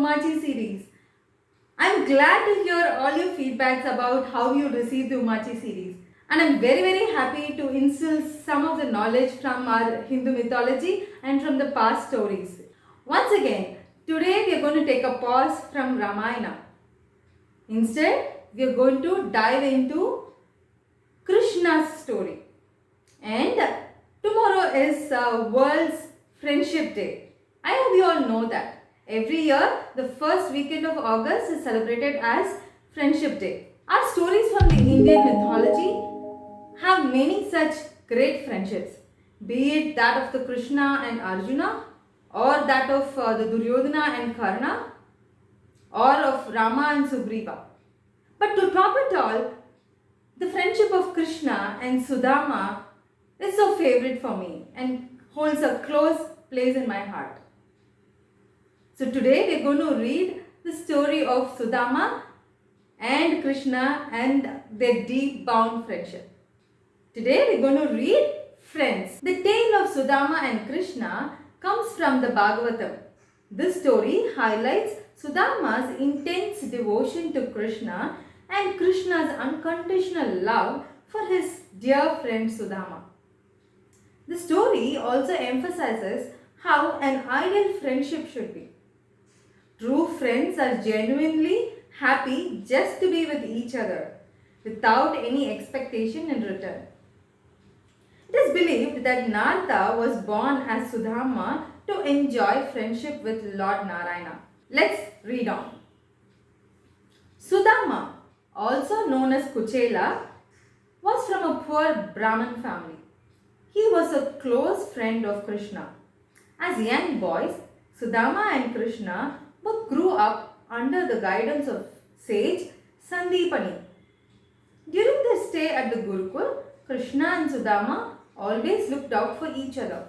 Umachi series. I'm glad to hear all your feedbacks about how you received the Umachi series. And I'm very happy to instill some of the knowledge from our Hindu mythology and from the past stories. Once again, today we are going to take a pause from Ramayana. Instead, we are going to dive into Krishna's story. And tomorrow is World's Friendship Day. I hope you all know that. Every year, the first weekend of August is celebrated as Friendship Day. Our stories from the Indian mythology have many such great friendships, be it that of the Krishna and Arjuna, or that of the Duryodhana and Karna, or of Rama and Sugriva. But to top it all, the friendship of Krishna and Sudama is so favorite for me and holds a close place in my heart. So today we are going to read the story of Sudama and Krishna and their deep bound friendship. Today we are going to read Friends. The tale of Sudama and Krishna comes from the Bhagavatam. This story highlights Sudama's intense devotion to Krishna and Krishna's unconditional love for his dear friend Sudama. The story also emphasizes how an ideal friendship should be. True friends are genuinely happy just to be with each other without any expectation in return. It is believed that Narada was born as Sudama to enjoy friendship with Lord Narayana. Let's read on. Sudama, also known as Kuchela, was from a poor Brahmin family. He was a close friend of Krishna. As young boys, Sudama and Krishna both grew up under the guidance of sage Sandipani. During their stay at the Gurukul, Krishna and Sudama always looked out for each other.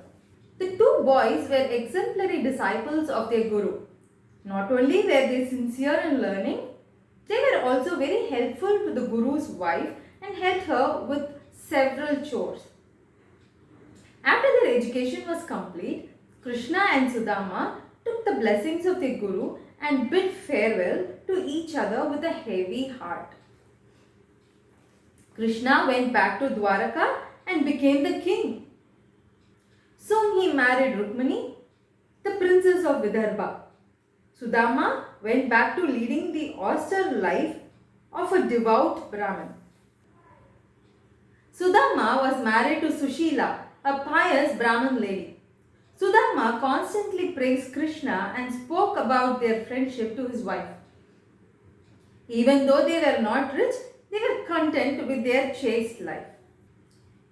The two boys were exemplary disciples of their Guru. Not only were they sincere in learning, they were also very helpful to the Guru's wife and helped her with several chores. After their education was complete, Krishna and Sudama took the blessings of their Guru and bid farewell to each other with a heavy heart. Krishna went back to Dwaraka and became the king. Soon he married Rukmani, the princess of Vidarbha. Sudama went back to leading the austere life of a devout Brahmin. Sudama was married to Sushila, a pious Brahmin lady. Sudama constantly praised Krishna and spoke about their friendship to his wife. Even though they were not rich, they were content with their chaste life.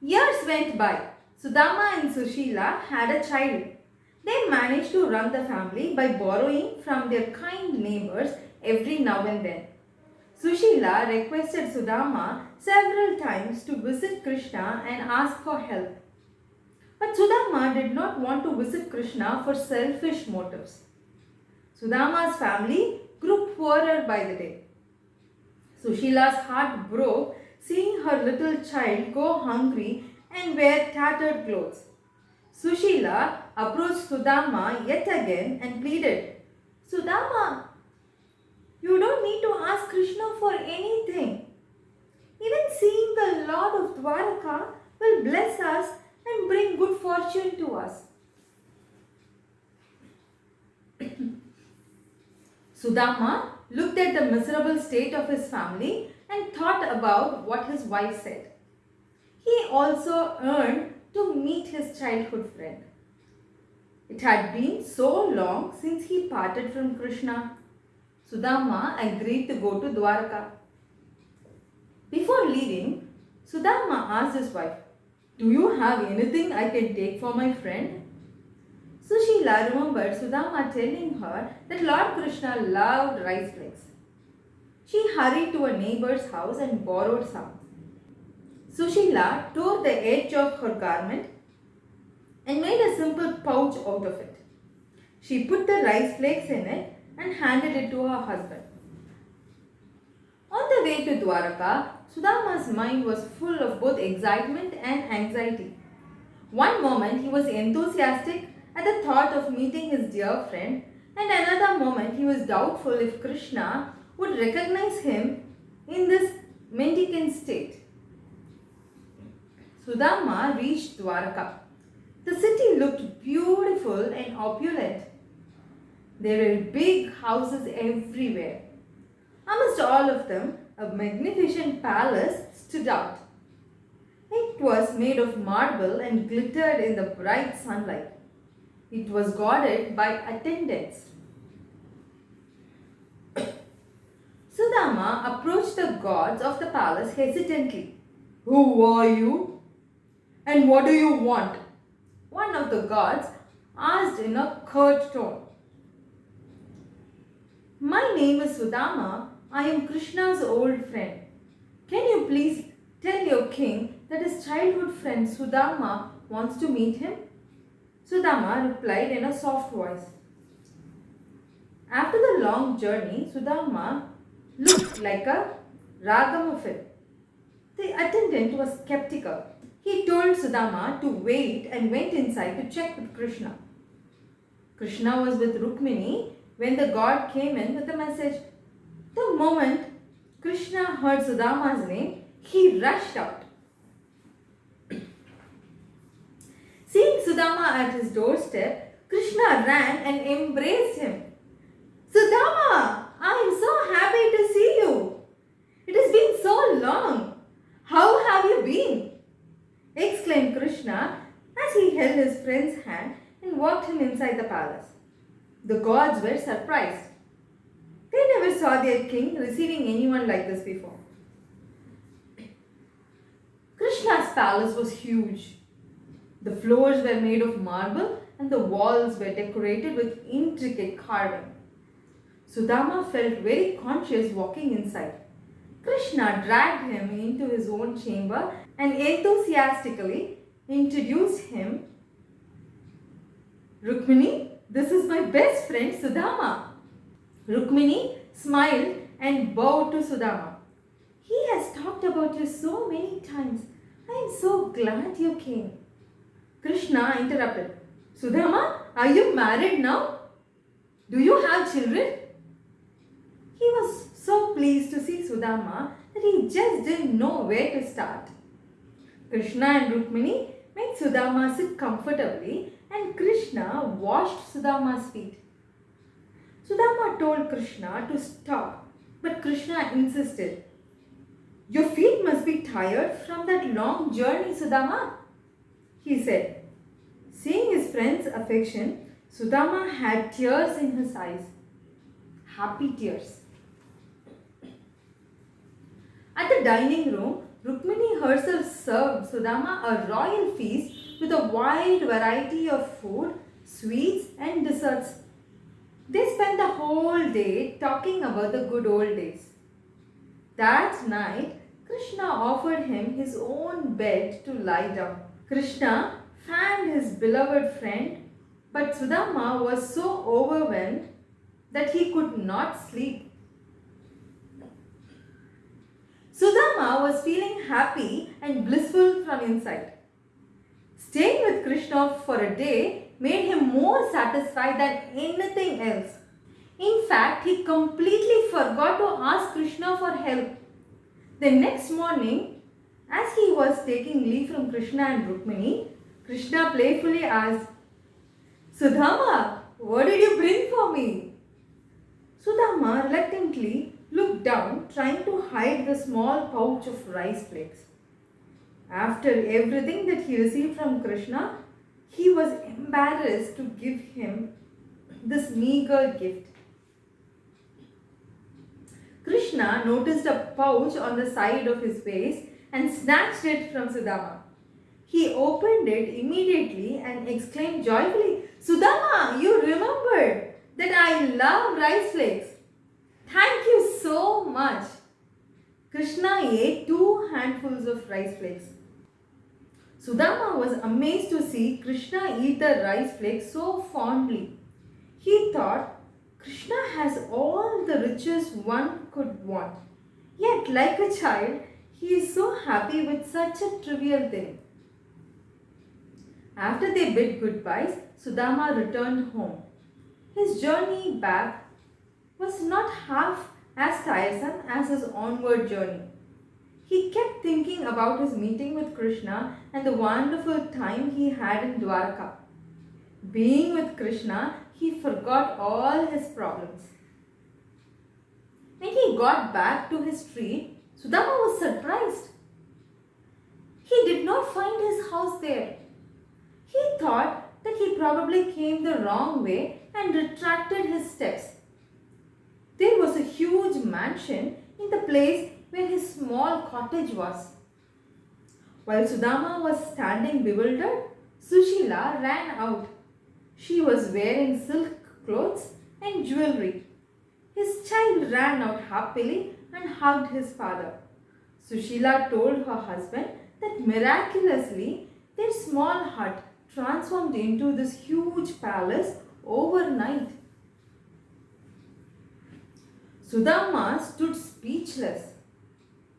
Years went by. Sudama and Sushila had a child. They managed to run the family by borrowing from their kind neighbors every now and then. Sushila requested Sudama several times to visit Krishna and ask for help. But Sudama did not want to visit Krishna for selfish motives. Sudama's family grew poorer by the day. Sushila's heart broke seeing her little child go hungry and wear tattered clothes. Sushila approached Sudama yet again and pleaded, Sudama, you don't need to ask Krishna for anything. Even seeing the Lord of Dwaraka will bless us and bring good fortune to us. Sudama looked at the miserable state of his family and thought about what his wife said. He also yearned to meet his childhood friend. It had been so long since he parted from Krishna. Sudama agreed to go to Dwaraka. Before leaving, Sudama asked his wife, do you have anything I can take for my friend? Sushila remembered Sudama telling her that Lord Krishna loved rice flakes. She hurried to a neighbor's house and borrowed some. Sushila tore the edge of her garment and made a simple pouch out of it. She put the rice flakes in it and handed it to her husband. On the way to Dwaraka, Sudama's mind was full of both excitement and anxiety. One moment he was enthusiastic at the thought of meeting his dear friend, And another moment he was doubtful if Krishna would recognize him in this mendicant state. Sudama reached Dwarka. The city looked beautiful and opulent. There were big houses everywhere. Amongst all of them, a magnificent palace stood out. It was made of marble and glittered in the bright sunlight. It was guarded by attendants. Sudama approached the guards of the palace hesitantly. "Who are you? And what do you want?" one of the guards asked in a curt tone. "My name is Sudama. I am Krishna's old friend. Can you please tell your king that his childhood friend Sudama wants to meet him?" Sudama replied in a soft voice. After the long journey, Sudama looked like a ragamuffin. The attendant was skeptical. He told Sudama to wait and went inside to check with Krishna. Krishna was with Rukmini when the god came in with a message. The moment Krishna heard Sudama's name, he rushed out. Seeing Sudama at his doorstep, Krishna ran and embraced him. "Sudama, I am so happy to see you. It has been so long. How have you been?" exclaimed Krishna as he held his friend's hand and walked him inside the palace. The gods were surprised. They never saw their king receiving anyone like this before. Krishna's palace was huge. The floors were made of marble and the walls were decorated with intricate carving. Sudama felt very conscious walking inside. Krishna dragged him into his own chamber and enthusiastically introduced him. "Rukmini, this is my best friend Sudama." Rukmini smiled and bowed to Sudama. "He has talked about you so many times. I am so glad you came." Krishna interrupted. "Sudama, are you married now? Do you have children?" He was so pleased to see Sudama that he just didn't know where to start. Krishna and Rukmini made Sudama sit comfortably and Krishna washed Sudama's feet. Sudama told Krishna to stop, but Krishna insisted. "Your feet must be tired from that long journey, Sudama," he said. Seeing his friend's affection, Sudama had tears in his eyes. Happy tears. At the dining room, Rukmini herself served Sudama a royal feast with a wide variety of food, sweets and desserts. They spent the whole day talking about the good old days. That night, Krishna offered him his own bed to lie down. Krishna fanned his beloved friend, but Sudama was so overwhelmed that he could not sleep. Sudama was feeling happy and blissful from inside. Staying with Krishna for a day made him more satisfied than anything else. In fact, he completely forgot to ask Krishna for help. The next morning, as he was taking leave from Krishna and Rukmini, Krishna playfully asked, "Sudama, what did you bring for me?" Sudama reluctantly looked down, trying to hide the small pouch of rice flakes. After everything that he received from Krishna, he was embarrassed to give him this meager gift. Krishna noticed a pouch on the side of his waist and snatched it from Sudama. He opened it immediately and exclaimed joyfully, "Sudama, you remembered that I love rice flakes. Thank you so much." Krishna ate 2 handfuls of rice flakes. Sudama was amazed to see Krishna eat the rice flakes so fondly. He thought, Krishna has all the riches one could want. Yet, like a child, he is so happy with such a trivial thing. After they bid goodbyes, Sudama returned home. his journey back was not half as tiresome as his onward journey. He kept thinking about his meeting with Krishna and the wonderful time he had in Dwarka. Being with Krishna, he forgot all his problems. When he got back to his tree, Sudama was surprised. He did not find his house there. He thought that he probably came the wrong way and retracted his steps. There was a huge mansion in the place where his small cottage was. While Sudama was standing bewildered, Sushila ran out. She was wearing silk clothes and jewelry. His child ran out happily and hugged his father. Sushila told her husband that miraculously their small hut transformed into this huge palace overnight. Sudama stood speechless.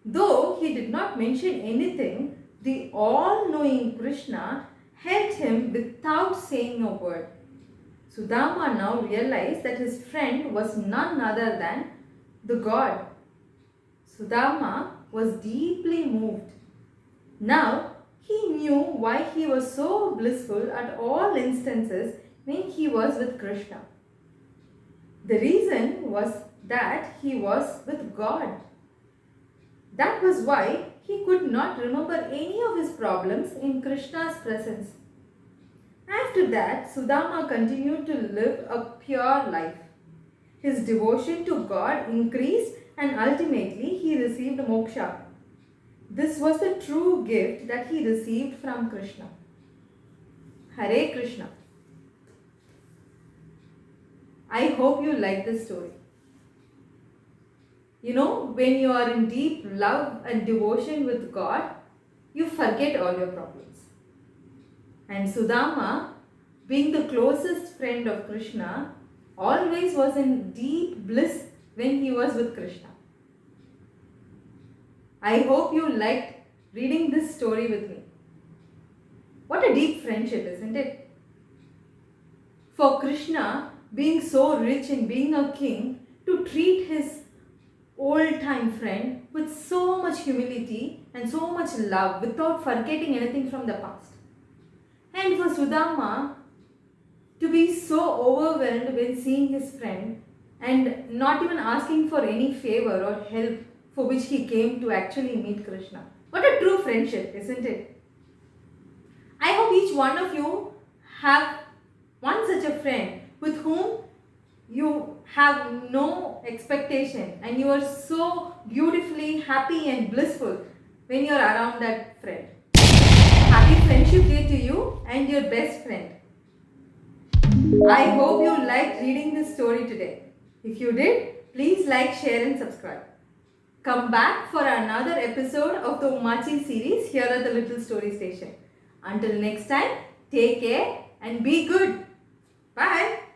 Though he did not mention anything, the all-knowing Krishna helped him without saying a word. Sudama now realized that his friend was none other than the god. Sudama was deeply moved. Now he knew why he was so blissful at all instances when he was with Krishna. The reason was that he was with God. That was why he could not remember any of his problems in Krishna's presence. After that, Sudama continued to live a pure life. His devotion to God increased and ultimately he received moksha. This was the true gift that he received from Krishna. Hare Krishna. I hope you like this story. You know, when you are in deep love and devotion with God, you forget all your problems. And Sudama, being the closest friend of Krishna, always was in deep bliss when he was with Krishna. I hope you liked reading this story with me. What a deep friendship, isn't it? For Krishna, being so rich and being a king, to treat his old-time friend with so much humility and so much love without forgetting anything from the past. And for Sudama to be so overwhelmed when seeing his friend and not even asking for any favor or help for which he came to actually meet Krishna. What a true friendship, isn't it? I hope each one of you have one such a friend with whom you have no expectation and you are so beautifully happy and blissful when you are around that friend. Happy Friendship Day to you and your best friend. I hope you liked reading this story today. If you did, please like, share and subscribe. Come back for another episode of the Umachi series here at the Little Story Station. Until next time, take care and be good. Bye.